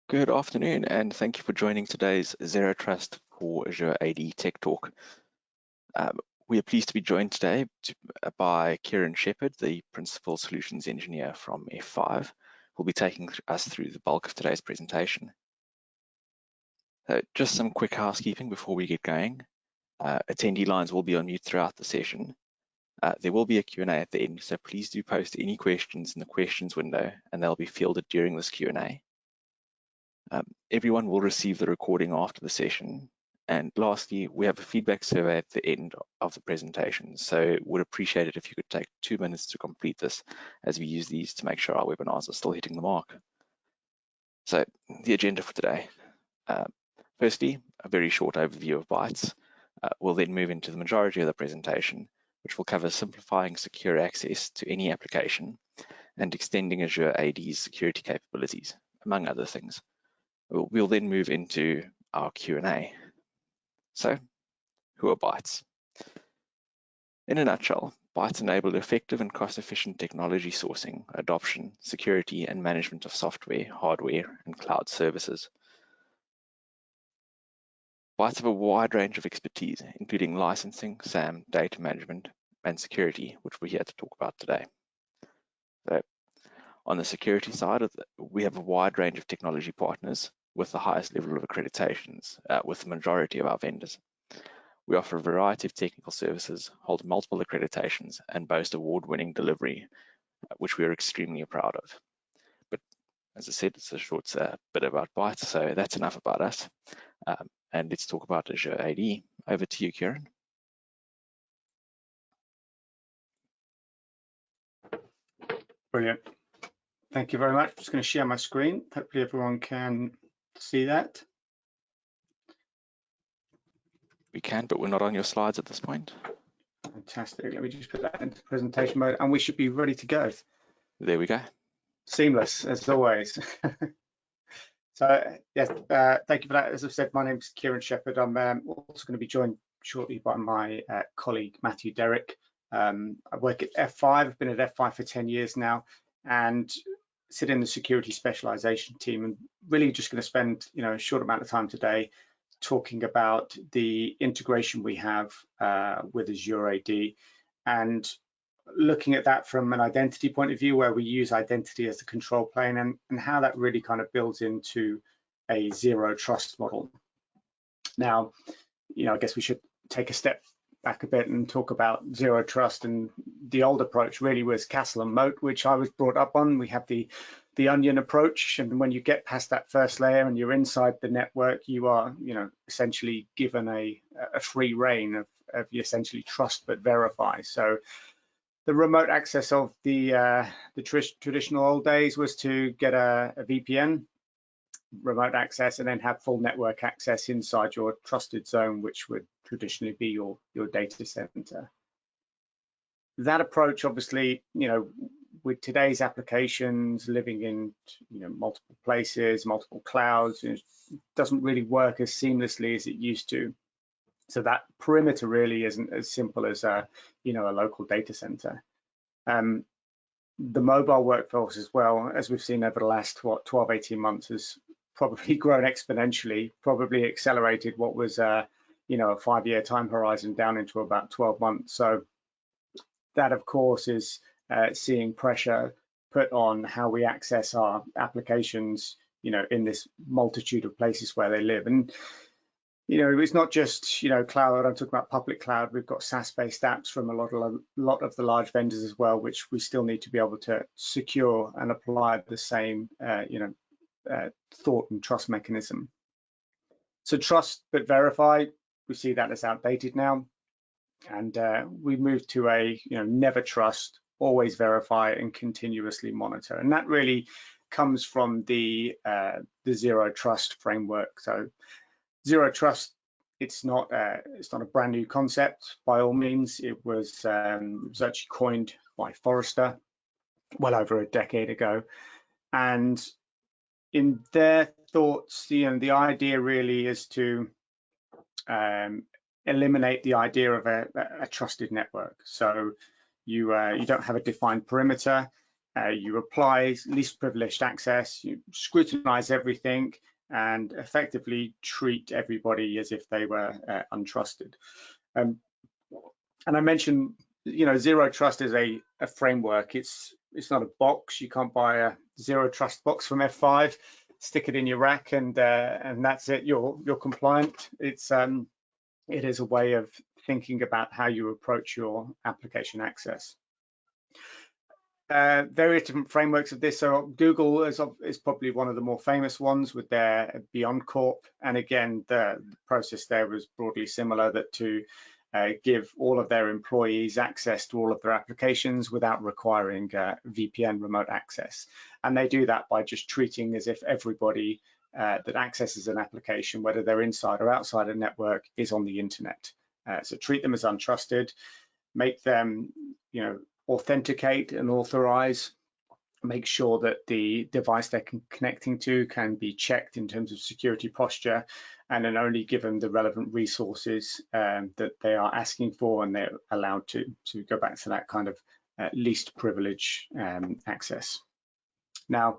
Good afternoon, and thank you for joining today's Zero Trust for Azure AD Tech Talk. We are pleased to be joined today by Kieran Shepherd, the Principal Solutions Engineer from F5, who will be taking us through the bulk of today's presentation. Just some quick housekeeping before we get going. Attendee lines will be on mute throughout the session. There will be a Q&A at the end, so please do post any questions in the questions window, and they'll be fielded during this Q&A. Everyone will receive the recording after the session. And lastly, we have a feedback survey at the end of the presentation, so would appreciate it if you could take 2 minutes to complete this, as we use these to make sure our webinars are still hitting the mark. So the agenda for today. Firstly, a very short overview of Bytes. We'll then move into the majority of the presentation, which will cover simplifying secure access to any application and extending Azure AD's security capabilities, among other things. We'll then move into our Q&A. So, who are Bytes? In a nutshell, Bytes enable effective and cost-efficient technology sourcing, adoption, security, and management of software, hardware, and cloud services. Bytes have a wide range of expertise, including licensing, SAM, data management, and security, which we're here to talk about today. So, on the security side, we have a wide range of technology partners with the highest level of accreditations with the majority of our vendors. We offer a variety of technical services, hold multiple accreditations, and boast award-winning delivery, which we are extremely proud of. But as I said, it's a short bit about Bytes, so that's enough about us. And let's talk about Azure AD. Over to you, Kieran. Brilliant. Thank you very much. I'm just going to share my screen. Hopefully everyone can see that. We can, but we're not on your slides at this point. Fantastic. Let me just put that into presentation mode and we should be ready to go. There we go. Seamless, as always. So, yes, thank you for that. As I've said, my name is Kieran Shepherd. I'm also going to be joined shortly by my colleague, Matthew Derrick. I work at F5. I've been at F5 for 10 years now and sit in the security specialization team, and really just going to spend a short amount of time today talking about the integration we have with Azure AD and looking at that from an identity point of view, where we use identity as the control plane, and how that really kind of builds into a zero trust model. Now, I guess we should take a step back a bit and talk about zero trust. And the old approach really was castle and moat, which I was brought up on. We have the onion approach, and when you get past that first layer and you're inside the network, you are essentially given a free reign of you essentially trust but verify. So the remote access of the traditional old days was to get a VPN remote access and then have full network access inside your trusted zone, which would traditionally be your data center. That approach, obviously, with today's applications living in multiple places, multiple clouds, it doesn't really work as seamlessly as it used to. So that perimeter really isn't as simple as a local data center. The mobile workforce as well, as we've seen over the last 12, 18 months, has probably grown exponentially, probably accelerated what was a 5-year time horizon down into about 12 months. So that, of course, is seeing pressure put on how we access our applications, in this multitude of places where they live. And it's not just cloud. I'm talking about public cloud. We've got SaaS-based apps from a lot of the large vendors as well, which we still need to be able to secure and apply the same thought and trust mechanism. So trust but verify, we see that as outdated now, and we moved to a never trust, always verify, and continuously monitor. And that really comes from the zero trust framework. So zero trust, it's not a brand new concept by all means. It was actually coined by Forrester well over a decade ago, and in their thoughts, the idea really is to eliminate the idea of a trusted network. So you don't have a defined perimeter, you apply least privileged access, you scrutinize everything, and effectively treat everybody as if they were untrusted. And I mentioned, zero trust is a framework. It's not a box. You can't buy a zero trust box from F5, stick it in your rack, and that's it. You're compliant. It is a way of thinking about how you approach your application access. Various different frameworks of this. So Google is probably one of the more famous ones with their BeyondCorp. And again, the process there was broadly similar, that to give all of their employees access to all of their applications without requiring VPN remote access. And they do that by just treating as if everybody that accesses an application, whether they're inside or outside a network, is on the internet. So treat them as untrusted, make them, authenticate and authorize, make sure that the device they're connecting to can be checked in terms of security posture, and then only give them the relevant resources that they are asking for, and they're allowed to go back to that kind of least privilege access. Now,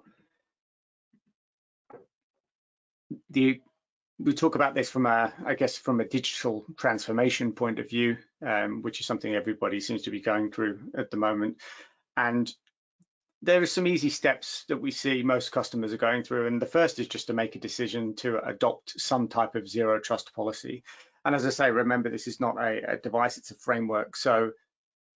we talk about this from a digital transformation point of view, which is something everybody seems to be going through at the moment. And there are some easy steps that we see most customers are going through. And the first is just to make a decision to adopt some type of zero trust policy. And as I say, remember, this is not a device, it's a framework. So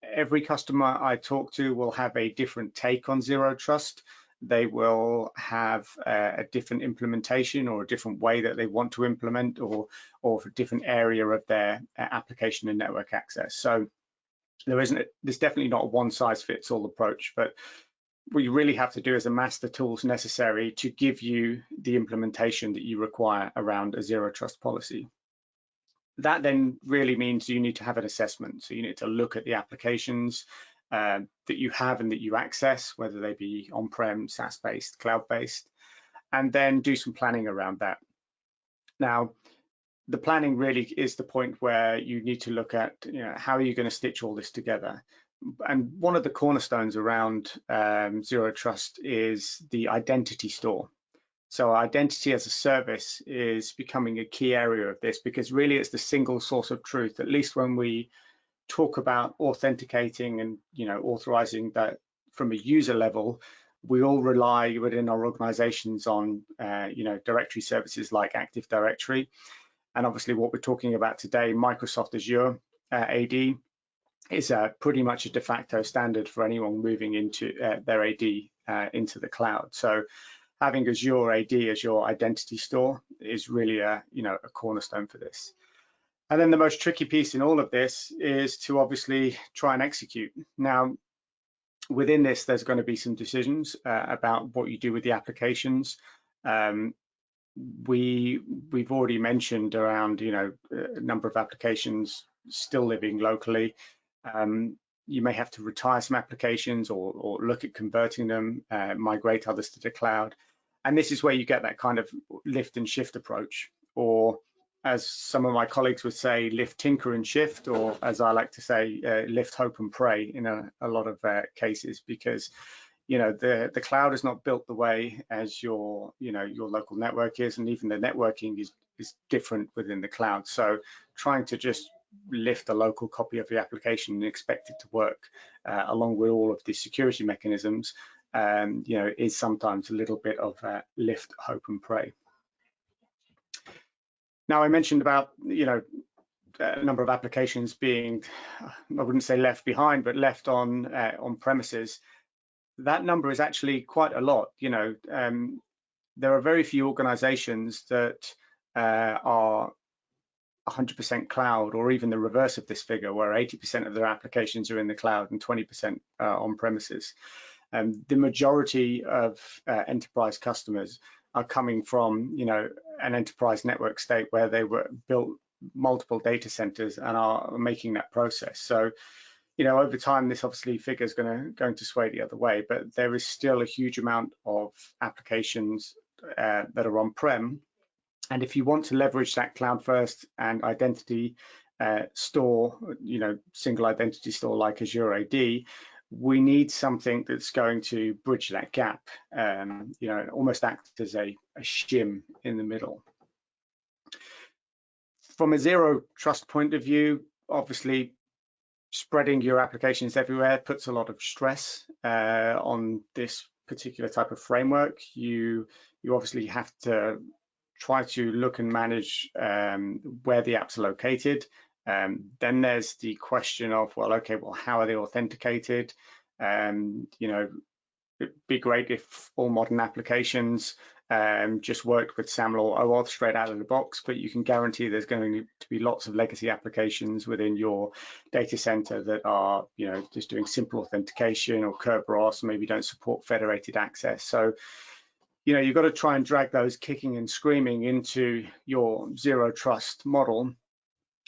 every customer I talk to will have a different take on zero trust. They will have a different implementation, or a different way that they want to implement, or a different area of their application and network access. So there's definitely not a one size fits all approach, but what you really have to do is amass the tools necessary to give you the implementation that you require around a zero trust policy. That then really means you need to have an assessment. So you need to look at the applications that you have and that you access, whether they be on-prem, SaaS-based, cloud-based, and then do some planning around that. Now, the planning really is the point where you need to look at, how are you going to stitch all this together? And one of the cornerstones around zero trust is the identity store. So identity as a service is becoming a key area of this, because really it's the single source of truth. At least when we talk about authenticating and authorizing that from a user level, we all rely within our organizations on directory services like Active Directory. And obviously what we're talking about today, Microsoft Azure AD, is pretty much a de facto standard for anyone moving into their AD into the cloud. So having Azure AD as your identity store is really a cornerstone for this. And then the most tricky piece in all of this is to obviously try and execute. Now, within this, there's going to be some decisions about what you do with the applications. We've already mentioned around a number of applications still living locally. You may have to retire some applications, or look at converting them, migrate others to the cloud. And this is where you get that kind of lift and shift approach, or as some of my colleagues would say, lift, tinker and shift, or as I like to say, lift, hope and pray in a lot of cases, because the cloud is not built the way as your local network is, and even the networking is different within the cloud. So trying to just lift a local copy of the application and expect it to work along with all of the security mechanisms, is sometimes a little bit of lift, hope and pray. Now, I mentioned about a number of applications being, I wouldn't say left behind, but left on premises. That number is actually quite a lot. There are very few organizations that are 100% cloud, or even the reverse of this figure, where 80% of their applications are in the cloud and 20% on premises. The majority of enterprise customers are coming from an enterprise network state where they were built multiple data centers and are making that process. So over time, this obviously figure is going to sway the other way, but there is still a huge amount of applications that are on-prem. And if you want to leverage that cloud first and identity store, single identity store like Azure AD, we need something that's going to bridge that gap, you know, almost act as a shim in the middle. From a zero trust point of view, obviously spreading your applications everywhere puts a lot of stress on this particular type of framework. You obviously have to try to look and manage where the apps are located. Then there's the question of, well, okay, well, how are they authenticated? You know, it'd be great if all modern applications just worked with SAML or OAuth straight out of the box, but you can guarantee there's going to be lots of legacy applications within your data center that are, you know, just doing simple authentication or Kerberos, maybe don't support federated access. So, you know, you've got to try and drag those kicking and screaming into your zero trust model,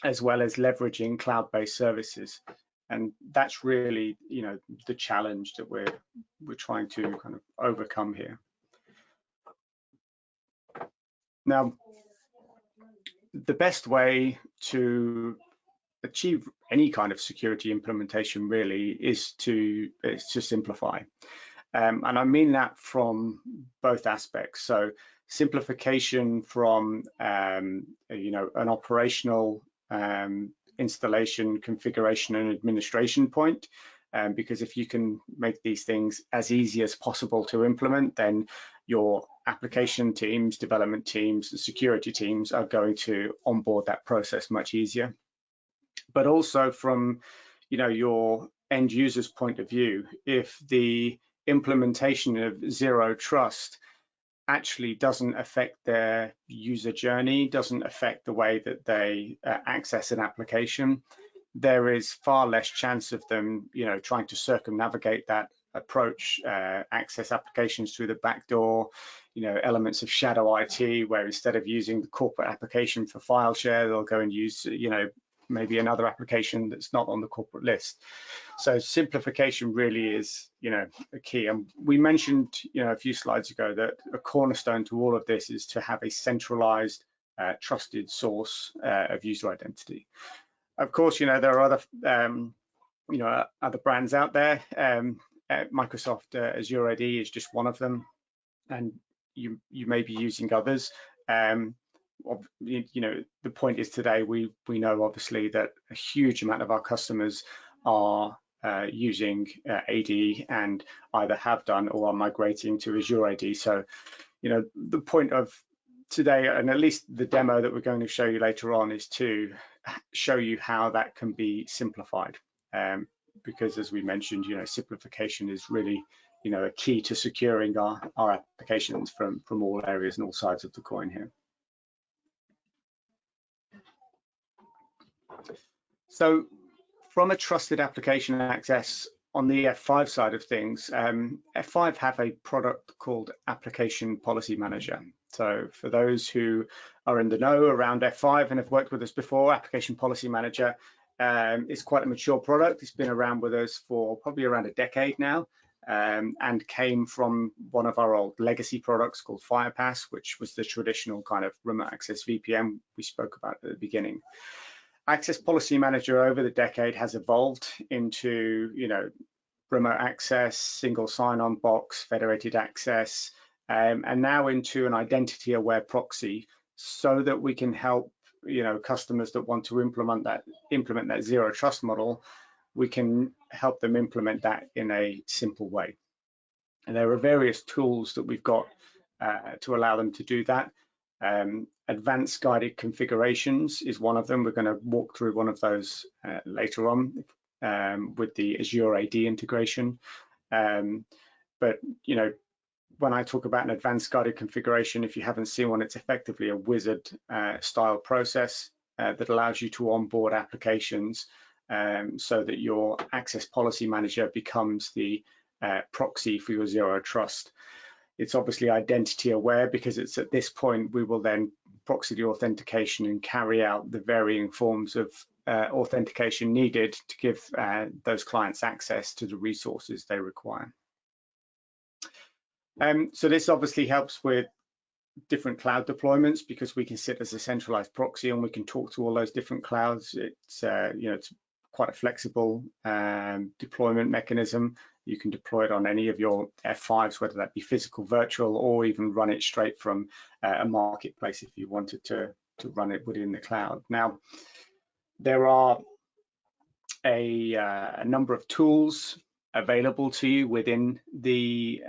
as well as leveraging cloud-based services. And that's really, you know, the challenge that we're trying to kind of overcome here. Now, the best way to achieve any kind of security implementation really is to simplify. And I mean that from both aspects. So simplification from, you know, an operational installation, configuration, and administration point, because if you can make these things as easy as possible to implement, then your application teams, development teams, and security teams are going to onboard that process much easier. But also from, you know, your end user's point of view, if the implementation of zero trust actually doesn't affect their user journey, doesn't affect the way that they access an application, there is far less chance of them, you know, trying to circumnavigate that approach, access applications through the back door, you know, elements of shadow IT, where instead of using the corporate application for file share, they'll go and use, you know, maybe another application that's not on the corporate list. So simplification really is, you know, a key. And we mentioned, you know, a few slides ago that a cornerstone to all of this is to have a centralized, trusted source of user identity. Of course, you know, there are other, you know, other brands out there. Microsoft Azure AD is just one of them, and you may be using others. You know, the point is today we know obviously that a huge amount of our customers are using AD and either have done or are migrating to Azure AD. So, you know, the point of today, and at least the demo that we're going to show you later on, is to show you how that can be simplified. Because as we mentioned, you know, simplification is really, you know, a key to securing our applications from all areas and all sides of the coin here. So from a trusted application access on the F5 side of things, F5 have a product called Application Policy Manager. So for those who are in the know around F5 and have worked with us before, Application Policy Manager is quite a mature product. It's been around with us for probably around a decade now, and came from one of our old legacy products called FirePass, which was the traditional kind of remote access VPN we spoke about at the beginning. Access Policy Manager over the decade has evolved into, you know, remote access, single sign-on box, federated access, and now into an identity-aware proxy, so that we can help, you know, customers that want to implement that zero trust model. We can help them implement that in a simple way. And there are various tools that we've got to allow them to do that. Advanced guided configurations is one of them. We're going to walk through one of those later on with the Azure AD integration. But, you know, when I talk about an advanced guided configuration, if you haven't seen one, it's effectively a wizard style process that allows you to onboard applications so that your access policy manager becomes the proxy for your zero trust. It's obviously identity aware, because it's at this point we will then proxy the authentication and carry out the varying forms of authentication needed to give those clients access to the resources they require. So this obviously helps with different cloud deployments, because we can sit as a centralized proxy and we can talk to all those different clouds. It's you know, it's quite a flexible deployment mechanism. You can deploy it on any of your F5s, whether that be physical, virtual, or even run it straight from a marketplace if you wanted to run it within the cloud. Now, there are a number of tools available to you within the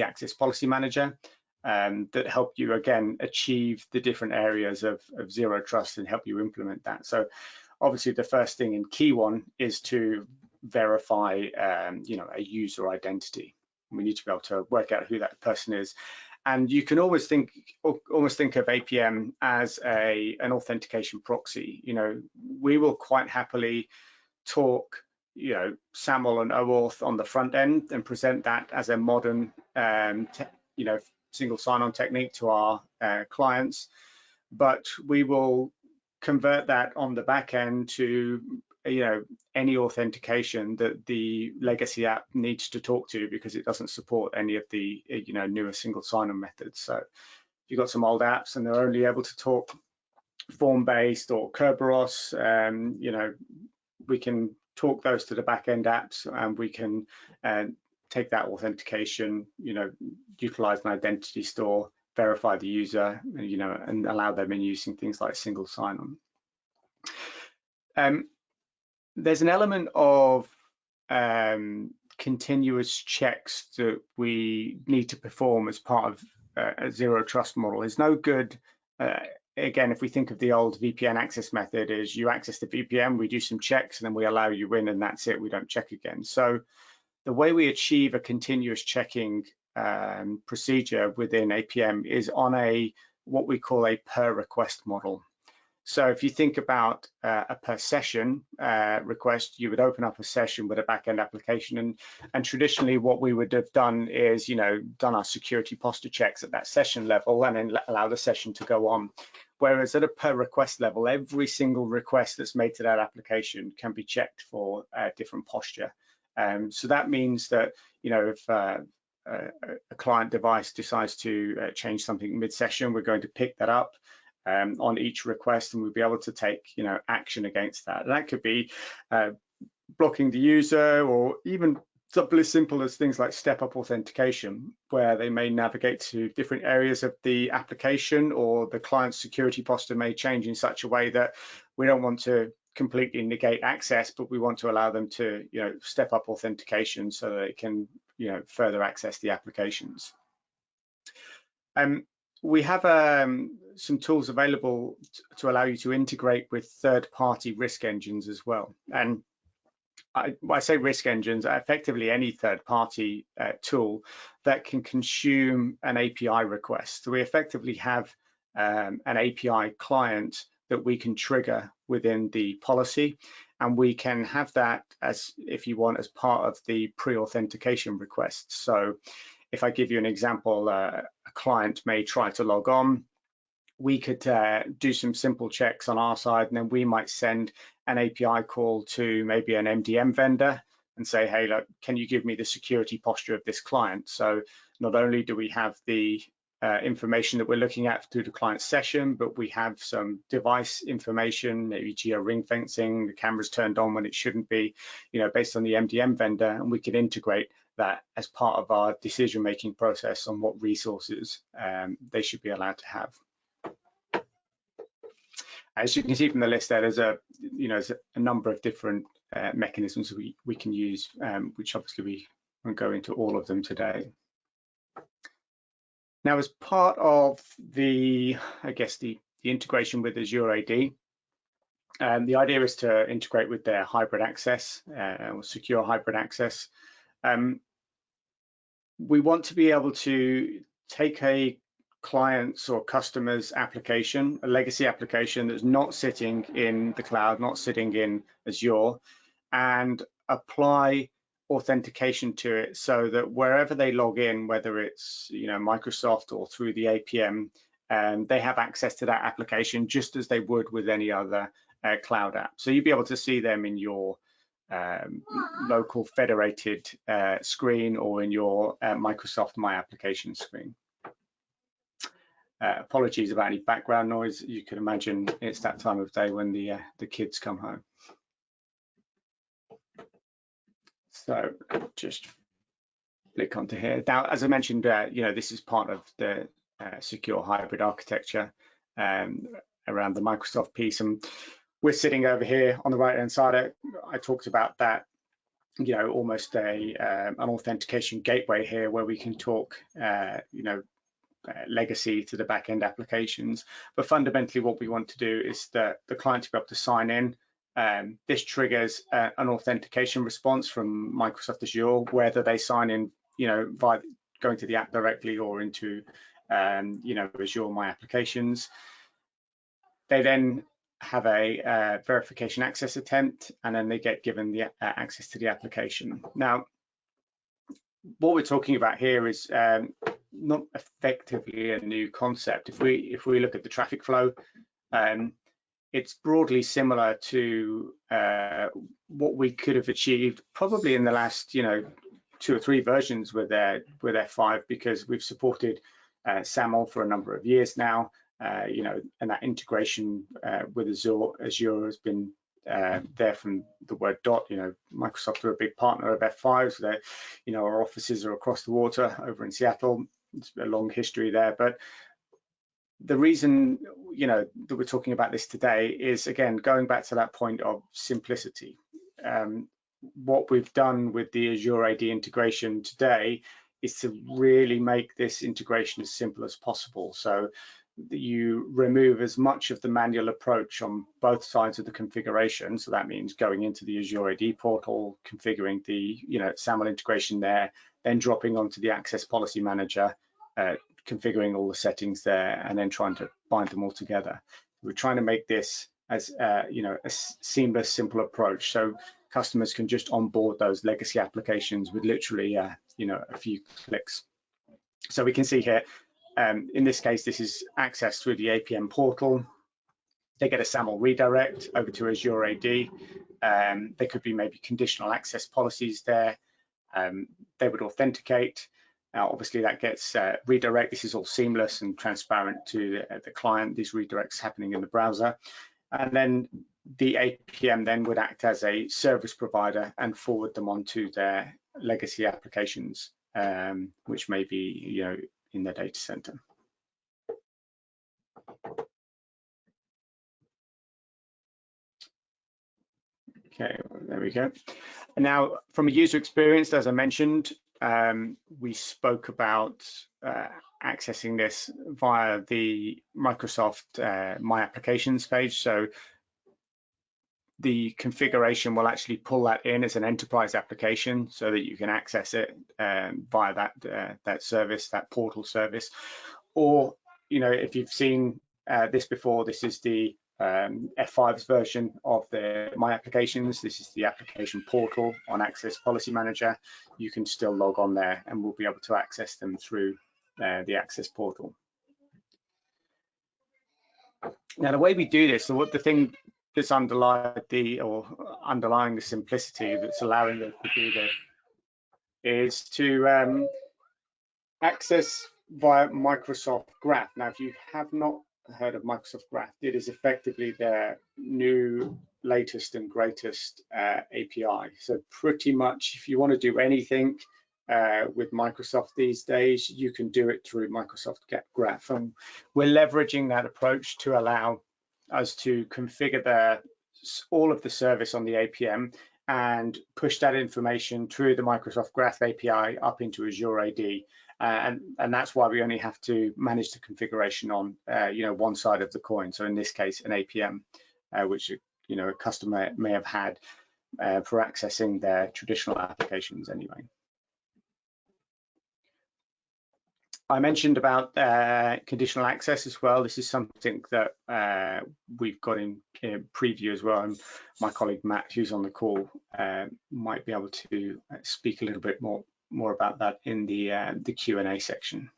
Access Policy Manager that help you, again, achieve the different areas of zero trust and help you implement that. So obviously the first thing and key one is to verify a user identity. We need to be able to work out who that person is. And you can almost think of APM as an authentication proxy. We will quite happily talk, SAML and OAuth on the front end and present that as a modern, single sign-on technique to our clients. But we will convert that on the back end to, any authentication that the legacy app needs to talk to, because it doesn't support any of the, newer single sign-on methods. So if you've got some old apps and they're only able to talk form-based or Kerberos, we can talk those to the back-end apps, and we can take that authentication, utilize an identity store, verify the user, and allow them in using things like single sign-on. There's an element of continuous checks that we need to perform as part of a zero trust model. It's no good, again, if we think of the old VPN access method, is you access the VPN, we do some checks, and then we allow you in, and that's it, we don't check again. So the way we achieve a continuous checking procedure within APM is on what we call a per request model. So if you think about a per session request, you would open up a session with a backend application, and traditionally what we would have done is, done our security posture checks at that session level and then allow the session to go on. Whereas at a per request level, every single request that's made to that application can be checked for different posture. So that means that, if a client device decides to change something mid-session, we're going to pick that up on each request, and we'll be able to take, action against that. And that could be blocking the user, or even something as simple as things like step-up authentication, where they may navigate to different areas of the application, or the client's security posture may change in such a way that we don't want to completely negate access, but we want to allow them to, step up authentication so that it can, further access the applications. We have some tools available to allow you to integrate with third-party risk engines as well. And I say risk engines, effectively any third-party tool that can consume an API request. So we effectively have an API client that we can trigger within the policy, and we can have that as, if you want, as part of the pre-authentication request. So if I give you an example, a client may try to log on, we could do some simple checks on our side, and then we might send an API call to maybe an MDM vendor and say, hey, look, can you give me the security posture of this client? So not only do we have the information that we're looking at through the client session, but we have some device information, maybe geo ring fencing, the camera's turned on when it shouldn't be, based on the MDM vendor, and we can integrate that as part of our decision-making process on what resources they should be allowed to have. As you can see from the list there, there's a number of different mechanisms we can use, which obviously we won't go into all of them today. Now, as part of the integration with Azure AD, the idea is to integrate with their hybrid access or secure hybrid access. We want to be able to take a client's or customer's application, a legacy application that's not sitting in the cloud, not sitting in Azure, and apply authentication to it so that wherever they log in, whether it's Microsoft or through the APM, they have access to that application just as they would with any other cloud app. So you'd be able to see them in your local federated screen or in your Microsoft My Application screen. Apologies about any background noise. You can imagine it's that time of day when the kids come home. So just click onto here. Now, as I mentioned, this is part of the secure hybrid architecture around the Microsoft piece, and we're sitting over here on the right-hand side. I talked about that, almost an authentication gateway here where we can talk, legacy to the back-end applications. But fundamentally, what we want to do is that the client to be able to sign in. This triggers an authentication response from Microsoft Azure, whether they sign in, by going to the app directly or into, Azure My Applications. They then have a verification access attempt, and then they get given the access to the application. Now, what we're talking about here is not effectively a new concept. If we look at the traffic flow, it's broadly similar to what we could have achieved probably in the last 2 or 3 versions with F5, because we've supported SAML for a number of years now, and that integration with Azure has been there from the word dot. Microsoft are a big partner of F5, so that our offices are across the water over in Seattle. It's a long history there, but the reason that we're talking about this today is, again, going back to that point of simplicity. What we've done with the Azure AD integration today is to really make this integration as simple as possible. So you remove as much of the manual approach on both sides of the configuration. So that means going into the Azure AD portal, configuring the SAML integration there, then dropping onto the Access Policy Manager, configuring all the settings there, and then trying to bind them all together. We're trying to make this as a seamless, simple approach, so customers can just onboard those legacy applications with literally a few clicks. So we can see here, in this case, this is access through the APM portal. They get a SAML redirect over to Azure AD. There could be maybe conditional access policies there. They would authenticate. Now, obviously, that gets redirect. This is all seamless and transparent to the client. These redirects happening in the browser. And then the APM then would act as a service provider and forward them onto their legacy applications, which may be in their data center. Okay, there we go. And now, from a user experience, as I mentioned, we spoke about accessing this via the Microsoft My Applications page. So the configuration will actually pull that in as an enterprise application so that you can access it via that service, that portal service. Or, if you've seen this before, this is the F5's version of the My Applications. This is the application portal on Access Policy Manager. You can still log on there, and we'll be able to access them through the Access portal. Now, the way we do this, so the thing that's underlying the simplicity that's allowing us to do this is to access via Microsoft Graph. Now, if you have not heard of Microsoft Graph, it is effectively their new, latest and greatest API. So pretty much, if you want to do anything with Microsoft these days, you can do it through Microsoft Graph. And we're leveraging that approach to allow us to configure all of the service on the APM and push that information through the Microsoft Graph API up into Azure AD. And that's why we only have to manage the configuration on one side of the coin. So in this case, an APM, which a customer may have had for accessing their traditional applications anyway. I mentioned about conditional access as well. This is something that we've got in preview as well, and my colleague Matt, who's on the call, might be able to speak a little bit more about that in the Q&A section.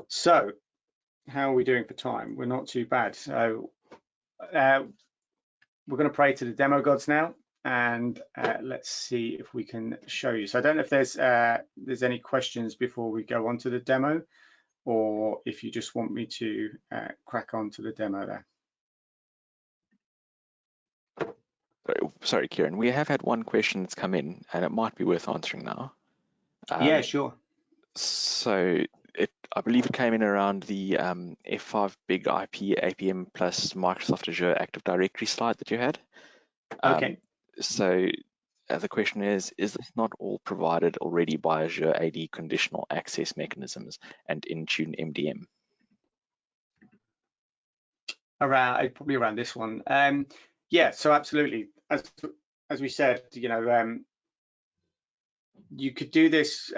So, how are we doing for time? We're not too bad. So, we're going to pray to the demo gods now, and let's see if we can show you. So I don't know if there's any questions before we go on to the demo, or if you just want me to crack on to the demo there. Sorry, Kieran, we have had one question that's come in, and it might be worth answering now. Yeah, sure. So I believe it came in around the F5 big IP APM plus Microsoft Azure Active Directory slide that you had. Okay. So the question is this not all provided already by Azure AD conditional access mechanisms and Intune MDM? Probably around this one. Yeah, so absolutely. As we said, you could do this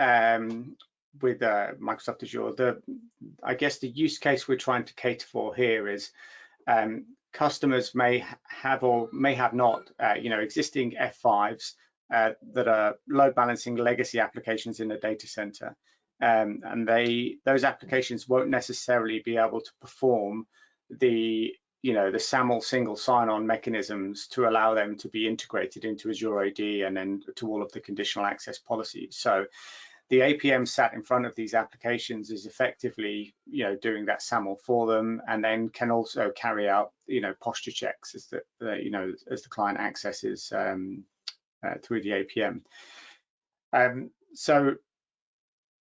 with Microsoft Azure. I guess the use case we're trying to cater for here is customers may have or may have not, existing F5s that are load balancing legacy applications in the data center, and those applications won't necessarily be able to perform the SAML single sign-on mechanisms to allow them to be integrated into Azure AD and then to all of the conditional access policies. So the APM sat in front of these applications is effectively, doing that SAML for them, and then can also carry out, posture checks as the client accesses through the APM.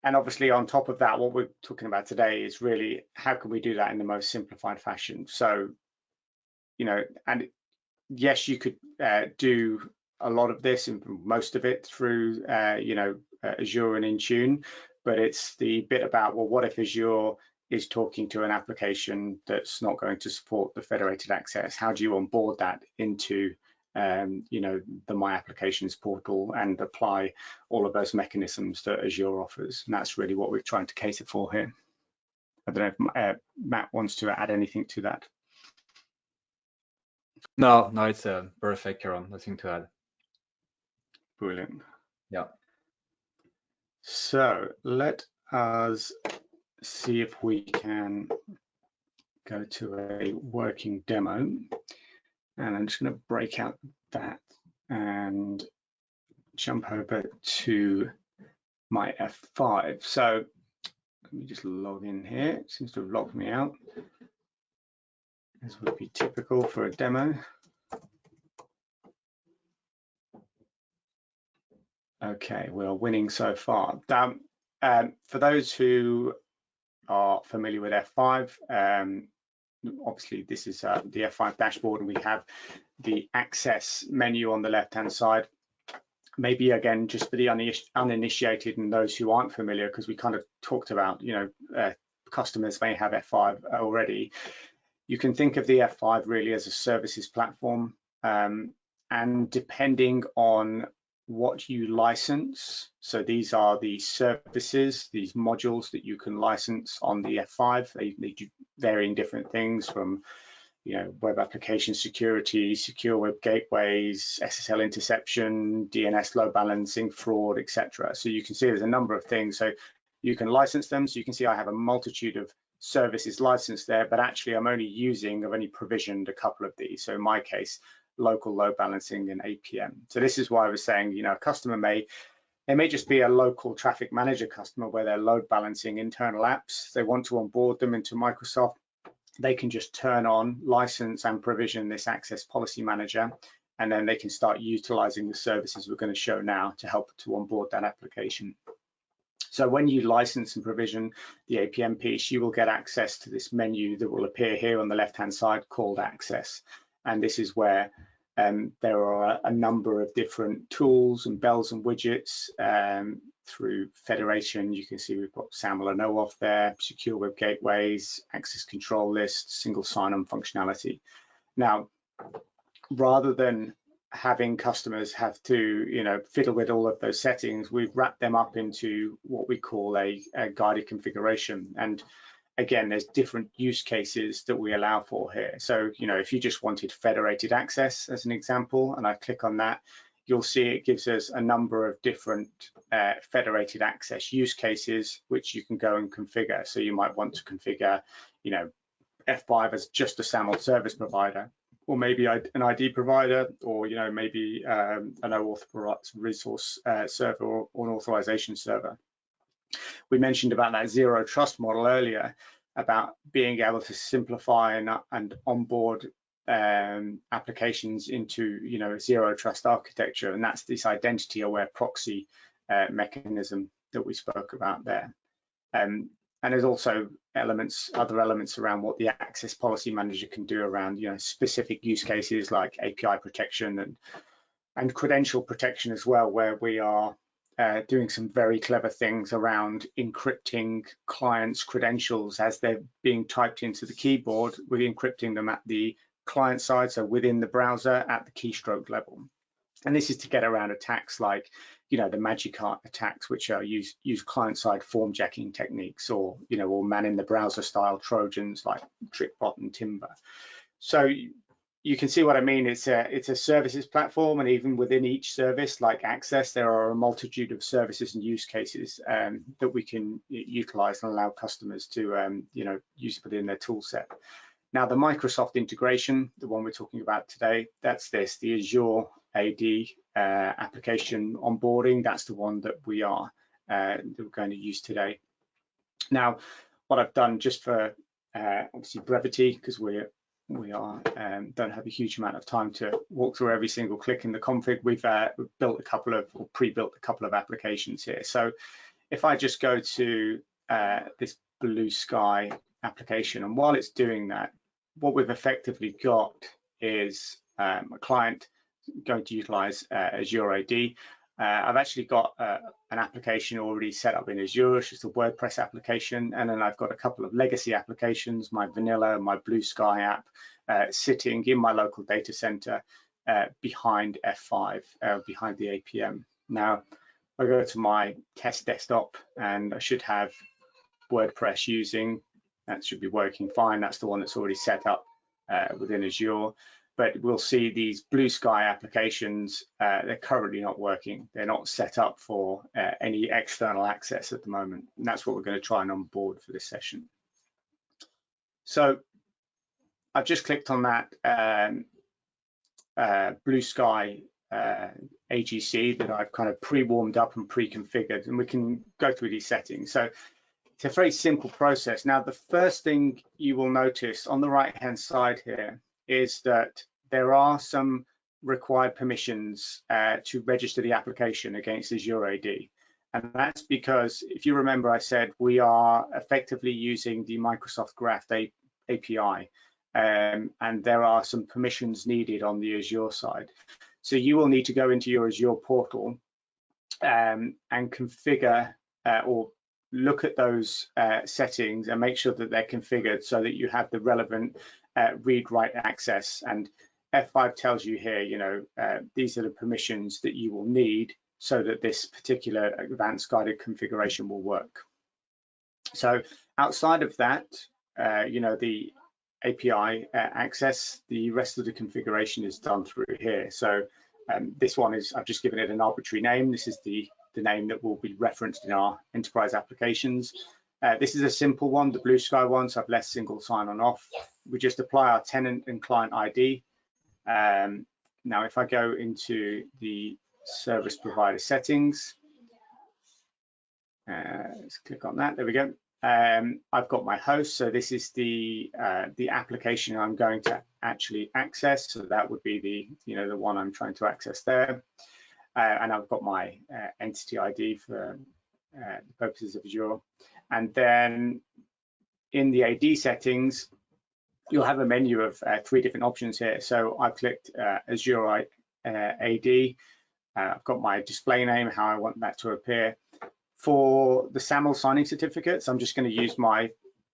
And obviously on top of that, what we're talking about today is really how can we do that in the most simplified fashion. So, and yes, you could do a lot of this and most of it through, Azure and Intune, but it's the bit about, well, what if Azure is talking to an application that's not going to support the federated access? How do you onboard that into the My Applications portal and apply all of those mechanisms that Azure offers? And that's really what we're trying to cater for here. I don't know if Matt wants to add anything to that. No, it's perfect, Kieran. Nothing to add. Brilliant. Yeah. So let us see if we can go to a working demo. And I'm just going to break out that and jump over to my F5. So let me just log in here. It seems to have logged me out, as would be typical for a demo. Okay, we're winning so far. For those who are familiar with F5, obviously this is the F5 dashboard, and we have the access menu on the left-hand side. Maybe again, just for the uninitiated and those who aren't familiar, because we kind of talked about, customers may have F5 already. You can think of the F5 really as a services platform, and depending on what you license, so these are the services, these modules that you can license on the F5. They do varying different things from, web application security, secure web gateways, SSL interception, DNS load balancing, fraud, etc. So you can see there's a number of things. So you can license them. So you can see I have a multitude of services licensed there, but actually I've only provisioned a couple of these. So in my case, local load balancing and APM. So this is why I was saying, a customer may just be a local traffic manager customer where they're load balancing internal apps. They want to onboard them into Microsoft. They can just turn on, license, and provision this access policy manager, and then they can start utilizing the services we're going to show now to help to onboard that application. So when you license and provision the APM piece, you will get access to this menu that will appear here on the left-hand side called Access. And this is where there are a number of different tools and bells and widgets through federation. You can see we've got SAML and OAuth there, secure web gateways, access control lists, single sign-on functionality. Now, rather than having customers have to, fiddle with all of those settings, we've wrapped them up into what we call a guided configuration. And again, there's different use cases that we allow for here. So, if you just wanted federated access as an example, and I click on that, you'll see it gives us a number of different federated access use cases, which you can go and configure. So you might want to configure, F5 as just a SAML service provider, or maybe an ID provider, or maybe an OAuth resource server or an authorization server. We mentioned about that zero trust model earlier, about being able to simplify and onboard applications into, a zero trust architecture, and that's this identity aware proxy mechanism that we spoke about there. And there's also other elements around what the access policy manager can do around, specific use cases like API protection and credential protection as well, where we are doing some very clever things around encrypting clients' credentials as they're being typed into the keyboard. We're encrypting them at the client side, so within the browser at the keystroke level. And this is to get around attacks like, the magic art attacks, which are use client-side form jacking techniques, or man in the browser style Trojans like TrickBot and Timber. So you can see what I mean. It's a services platform, and even within each service, like Access, there are a multitude of services and use cases that we can utilize and allow customers to use within their tool set. Now, the Microsoft integration, the one we're talking about today, that's the Azure AD application onboarding. That's the one that we're going to use today. Now, what I've done, just for obviously brevity, because we don't have a huge amount of time to walk through every single click in the config, we've pre-built a couple of applications here. So if I just go to this Blue Sky application, and while it's doing that, what we've effectively got is a client going to utilize Azure AD. I've actually got an application already set up in Azure. It's just a WordPress application, and then I've got a couple of legacy applications, my vanilla, my Blue Sky app, sitting in my local data center behind F5, behind the APM. Now, I go to my test desktop, and I should have WordPress using. That should be working fine. That's the one that's already set up within Azure. But we'll see these Blue Sky applications, they're currently not working. They're not set up for any external access at the moment. And that's what we're going to try and onboard for this session. So I've just clicked on that Blue Sky AGC that I've kind of pre-warmed up and pre-configured, and we can go through these settings. So it's a very simple process. Now, the first thing you will notice on the right-hand side here is that there are some required permissions to register the application against Azure AD. And that's because, if you remember, I said we are effectively using the Microsoft Graph API, and there are some permissions needed on the Azure side. So you will need to go into your Azure portal and configure or look at those settings and make sure that they're configured so that you have the relevant read-write access. And F5 tells you here, these are the permissions that you will need so that this particular advanced guided configuration will work. So outside of that, the API access, the rest of the configuration is done through here. So this one is, I've just given it an arbitrary name. This is the name that will be referenced in our enterprise applications. This is a simple one, the Blue Sky one, so I've left single sign-on off. We just apply our tenant and client ID. Now, if I go into the service provider settings, let's click on that, there we go. I've got my host, so this is the application I'm going to actually access. So that would be the one I'm trying to access there. And I've got my entity ID for the purposes of Azure. And then in the AD settings, you'll have a menu of 3 different options here. So I've clicked Azure AD. I've got my display name, how I want that to appear. For the SAML signing certificates, I'm just going to use my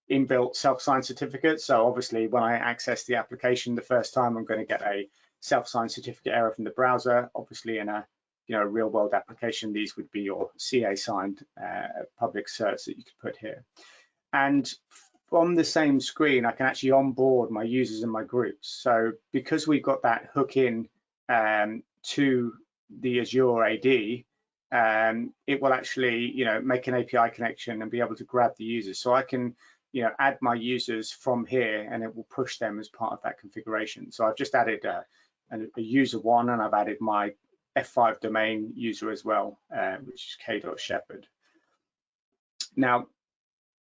inbuilt self-signed certificate. So obviously, when I access the application the first time, I'm going to get a self-signed certificate error from the browser. Obviously, in a real-world application, these would be your CA-signed public certs that you could put here. And from the same screen, I can actually onboard my users and my groups. So because we've got that hook in to the Azure AD, it will actually, make an API connection and be able to grab the users. So I can, add my users from here, and it will push them as part of that configuration. So I've just added a user 1, and I've added my F5 domain user as well, which is k.shepherd. Now,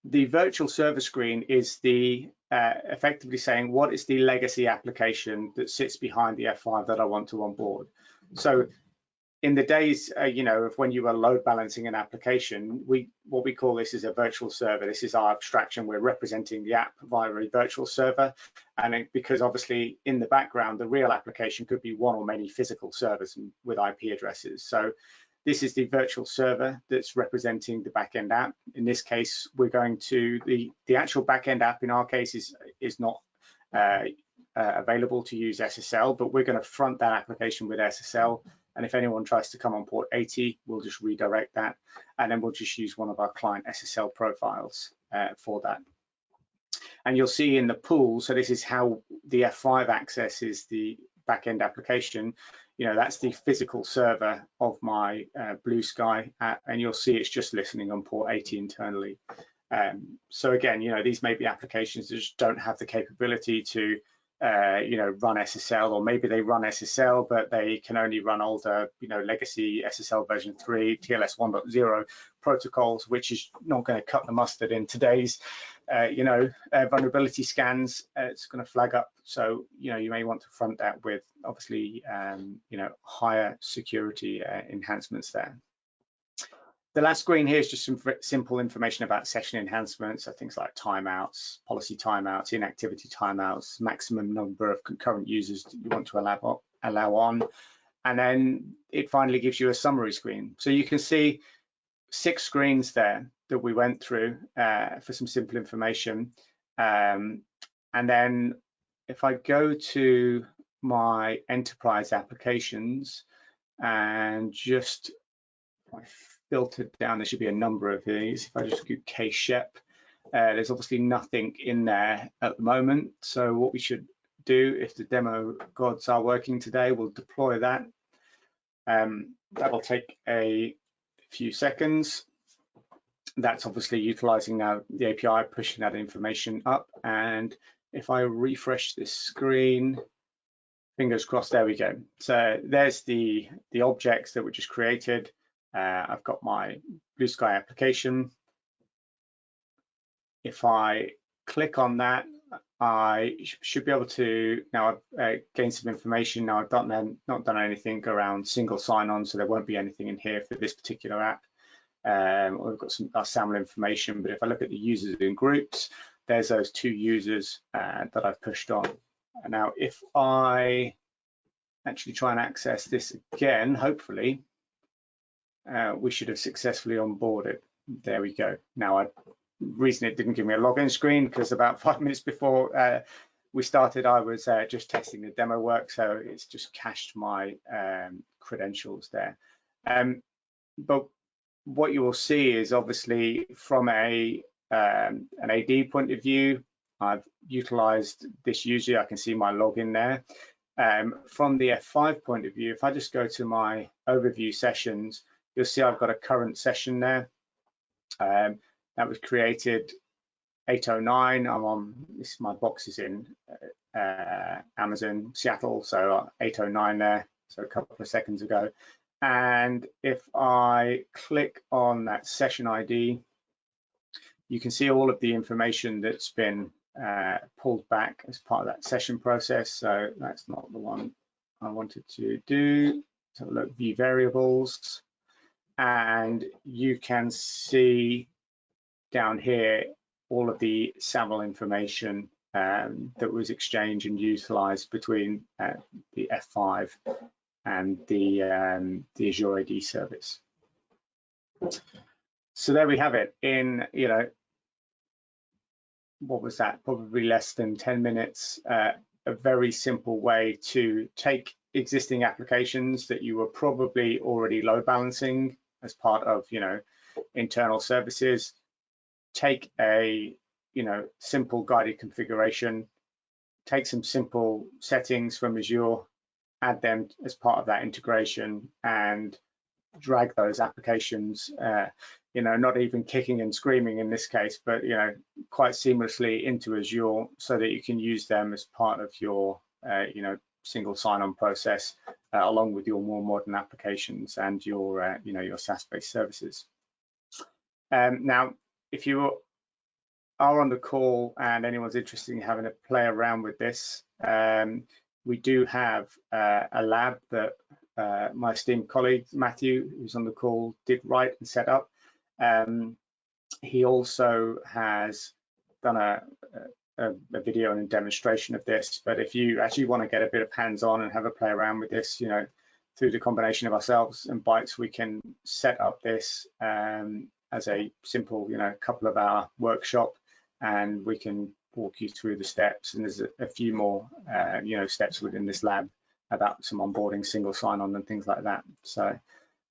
the virtual server screen is the effectively saying what is the legacy application that sits behind the F5 that I want to onboard. So in the days, of when you were load balancing an application, what we call this is a virtual server. This is our abstraction. We're representing the app via a virtual server, and because obviously in the background, the real application could be one or many physical servers with IP addresses. So this is the virtual server that's representing the backend app. In this case, we're going to the actual backend app. In our case, is not available to use SSL, but we're going to front that application with SSL. And if anyone tries to come on port 80, we'll just redirect that, and then we'll just use one of our client SSL profiles for that. And you'll see in the pool, so this is how the F5 accesses the backend application. That's the physical server of my Blue Sky app, and you'll see it's just listening on port 80 internally. So again, these may be applications that just don't have the capability to run SSL, or maybe they run SSL, but they can only run older, legacy SSL version 3, TLS 1.0 protocols, which is not going to cut the mustard in today's, vulnerability scans. It's going to flag up. So, you may want to front that with obviously, higher security enhancements there. The last screen here is just some simple information about session enhancements, so things like timeouts, policy timeouts, inactivity timeouts, maximum number of concurrent users that you want to allow on. And then it finally gives you a summary screen. So you can see 6 screens there that we went through for some simple information. And then if I go to my enterprise applications and just filtered down, there should be a number of these. If I just do K-Shep, there's obviously nothing in there at the moment. So what we should do, if the demo gods are working today, we'll deploy that. That'll take a few seconds. That's obviously utilizing now the API, pushing that information up. And if I refresh this screen, fingers crossed, there we go. So there's the objects that were just created. I've got my Blue Sky application. If I click on that, I should be able to, now I've gained some information. Now I've not done anything around single sign-on, so there won't be anything in here for this particular app. We've got some SAML information, but if I look at the users in groups, there's those 2 users that I've pushed on. And now if I actually try and access this again, hopefully, we should have successfully onboarded. There we go. Now, reason it didn't give me a login screen because about 5 minutes before we started, I was just testing the demo work, so it's just cached my credentials there. But what you will see is obviously from an AD point of view, I've utilized this user. I can see my login there. From the F5 point of view, if I just go to my overview sessions, you'll see I've got a current session there. That was created 8:09. I'm on, my box is in Amazon Seattle, so 8:09 there, so a couple of seconds ago. And if I click on that session ID, you can see all of the information that's been pulled back as part of that session process. So that's not the one I wanted to do. So look, view variables, and you can see down here all of the SAML information that was exchanged and utilized between the F5 and the Azure AD service. So there we have it. In, what was that? Probably less than 10 minutes. A very simple way to take existing applications that you were probably already load balancing as part of, internal services. Take a, simple guided configuration. Take some simple settings from Azure, add them as part of that integration, and drag those applications, not even kicking and screaming in this case, but quite seamlessly into Azure, so that you can use them as part of your single sign-on process, along with your more modern applications and your your SaaS-based services. Now, if you are on the call and anyone's interested in having a play around with this, we do have a lab that my esteemed colleague Matthew, who's on the call, did write and set up. He also has done a video and a demonstration of this, but if you actually want to get a bit of hands-on and have a play around with this, you know, through the combination of ourselves and Bytes, we can set up this as a simple, you know, couple of hour workshop, and we can walk you through the steps. And there's a few more, you know, steps within this lab about some onboarding, single sign-on and things like that. So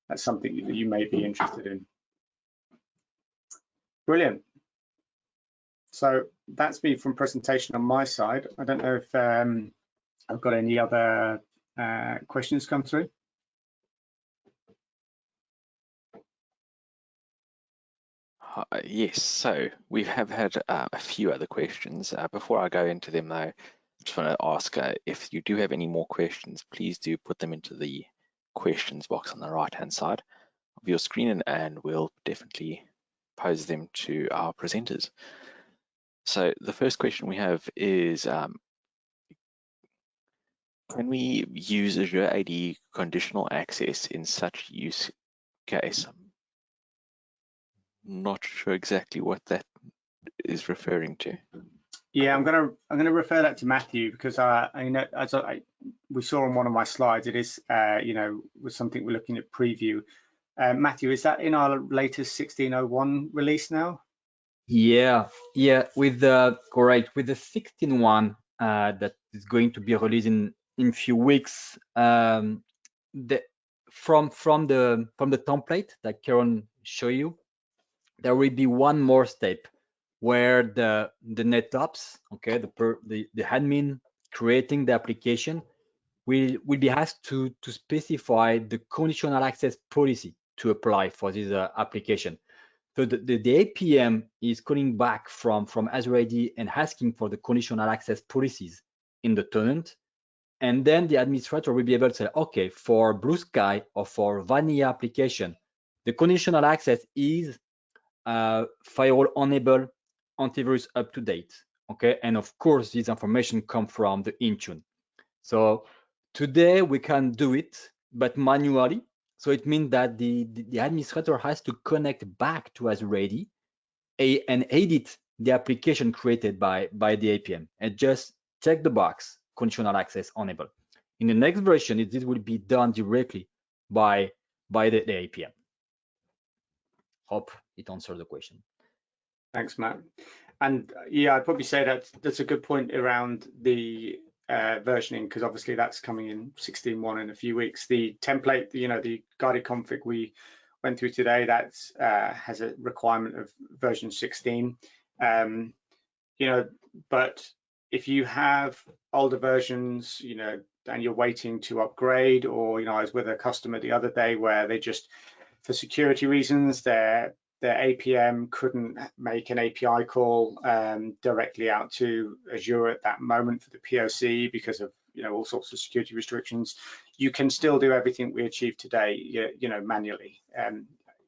that's something that you may be interested in. Brilliant. So that's me from presentation on my side. I don't know if I've got any other questions come through. Yes, so we have had a few other questions. Before I go into them though, I just want to ask if you do have any more questions, please do put them into the questions box on the right-hand side of your screen, and we'll definitely pose them to our presenters. So the first question we have is, can we use Azure AD conditional access in such use case? I'm not sure exactly what that is referring to. Yeah, I'm gonna refer that to Matthew, because I know, as we saw on one of my slides, it is you know, was something we're looking at preview. Matthew, is that in our latest 16.01 release now? Yeah, with the correct, with the 16.1 that is going to be released in few weeks. From the template that Karen showed you, there will be one more step where the NetOps, okay, the admin creating the application will be asked to specify the conditional access policy to apply for this application. So the APM is calling back from Azure AD and asking for the conditional access policies in the tenant. And then the administrator will be able to say, okay, for Blue Sky or for vanilla application, the conditional access is firewall enable, antivirus up to date. Okay, and of course, this information comes from the Intune. So today we can do it, but manually. So it means that the administrator has to connect back to Azure AD and edit the application created by the APM and just check the box, conditional access enable. In the next version, this will be done directly by the APM. Hope it answered the question. Thanks, Matt. And yeah, I'd probably say that that's a good point around the versioning, because obviously that's coming in 16.1 in a few weeks. The template, you know, the guided config we went through today, that has a requirement of version 16. You know, but if you have older versions, you know, and you're waiting to upgrade, or, you know, I was with a customer the other day where they just, for security reasons, their APM couldn't make an API call directly out to Azure at that moment for the POC because of, you know, all sorts of security restrictions. You can still do everything we achieved today, you know, manually.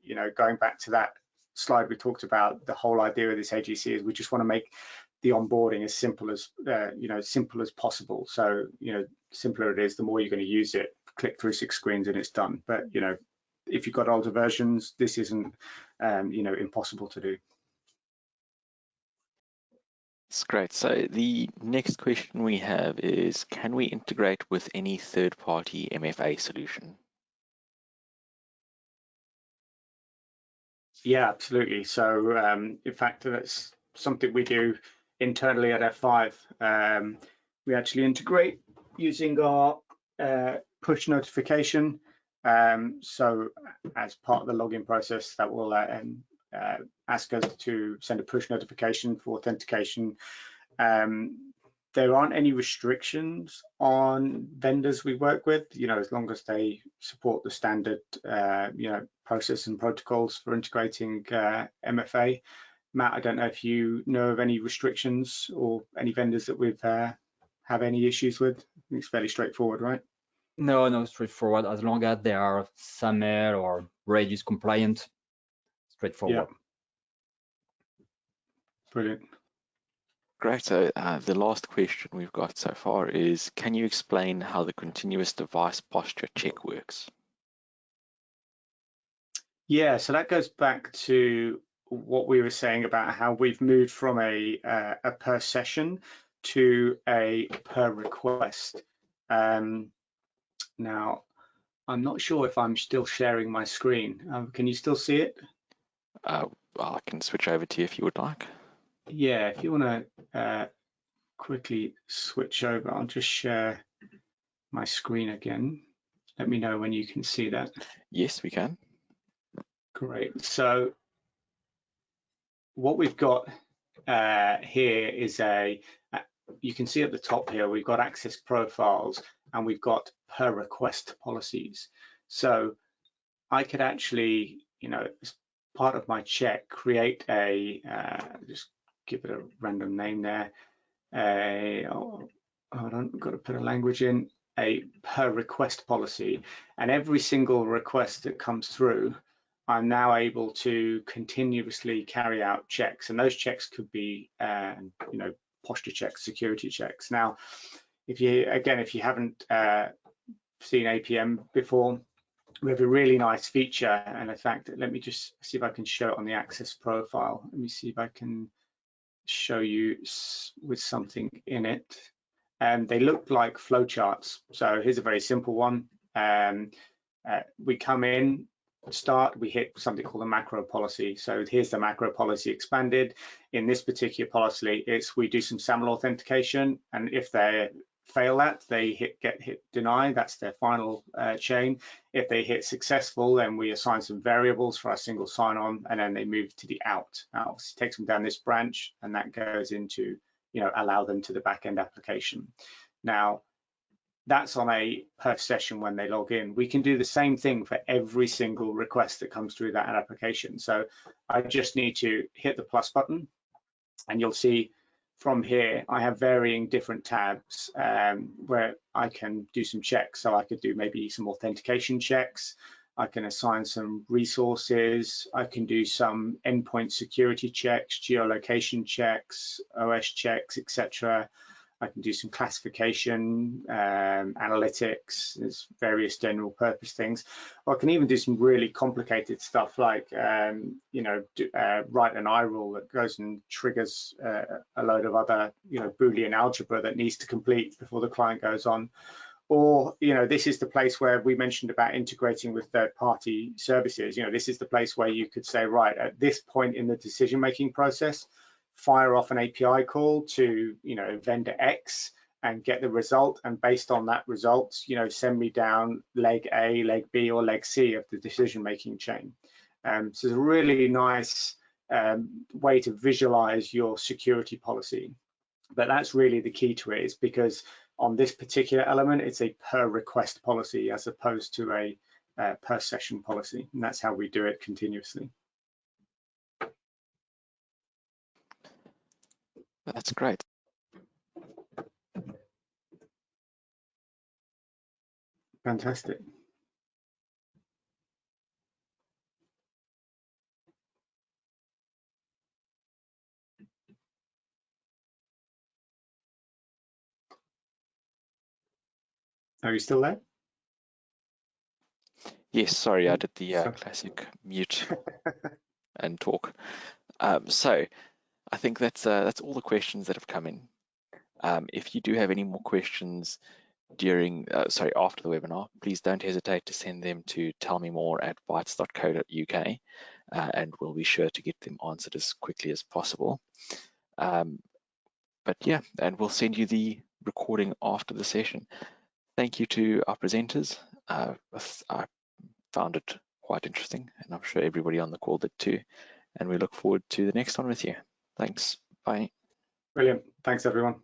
You know, going back to that slide we talked about, the whole idea of this AGC is we just want to make the onboarding as simple as you know, simple as possible. So, you know, simpler it is, the more you're going to use it. Click through 6 screens and it's done. But, you know, if you've got older versions, this isn't you know, impossible to do. That's great. So the next question we have is, can we integrate with any third-party MFA solution? Yeah, absolutely. So in fact, that's something we do internally at F5. We actually integrate using our push notification. So as part of the login process, that will ask us to send a push notification for authentication. There aren't any restrictions on vendors we work with, you know, as long as they support the standard, you know, process and protocols for integrating MFA. Matt, I don't know if you know of any restrictions or any vendors that we've have any issues with. I think it's fairly straightforward, right? No, straightforward. As long as they are SAML or Radius compliant, straightforward. Yeah. Brilliant. Great. So the last question we've got so far is, can you explain how the continuous device posture check works? Yeah, so that goes back to what we were saying about how we've moved from a per session to a per request. Now, I'm not sure if I'm still sharing my screen. Can you still see it? Well, I can switch over to you if you would like. Yeah, if you want to quickly switch over, I'll just share my screen again. Let me know when you can see that. Yes, we can. Great. So what we've got here is you can see at the top here, we've got access profiles and we've got per request policies. So I could actually, as part of my check, create just give it a random name there. Hold on, I've got to put a language in, a per request policy. And every single request that comes through, I'm now able to continuously carry out checks. And those checks could be, posture checks, security checks. Now, if you haven't seen APM before, we have a really nice feature. And in fact, let me just see if I can show it on the access profile. Let me see if I can show you with something in it. And they look like flowcharts. So here's a very simple one. We come in, start, we hit something called a macro policy. So here's the macro policy expanded. In this particular policy, we do some SAML authentication, and if they fail that, they get hit deny. That's their final chain. If they hit successful, then we assign some variables for our single sign-on, and then they move to the out. Now, obviously, takes them down this branch, and that goes into, allow them to the backend application. Now, that's on a per session when they log in. We can do the same thing for every single request that comes through that application. So I just need to hit the plus button, and you'll see from here, I have varying different tabs where I can do some checks. So I could do maybe some authentication checks. I can assign some resources. I can do some endpoint security checks, geolocation checks, OS checks, etc. I can do some classification, analytics, there's various general purpose things. Or I can even do some really complicated stuff like, write an I rule that goes and triggers a load of other, Boolean algebra that needs to complete before the client goes on. Or, this is the place where we mentioned about integrating with third-party services. This is the place where you could say, right, at this point in the decision-making process, fire off an API call to, vendor X and get the result. And based on that result, send me down leg A, leg B, or leg C of the decision-making chain. So it's a really nice way to visualize your security policy. But that's really the key to it, is because on this particular element, it's a per request policy as opposed to a per session policy. And that's how we do it continuously. That's great. Fantastic. Are you still there? Yes, sorry, I did the classic mute and talk. So I think that's all the questions that have come in. If you do have any more questions after the webinar, please don't hesitate to send them to tellmemore@bytes.co.uk, and we'll be sure to get them answered as quickly as possible. But yeah, and we'll send you the recording after the session. Thank you to our presenters. I found it quite interesting, and I'm sure everybody on the call did too. And we look forward to the next one with you. Thanks. Bye. Brilliant. Thanks, everyone.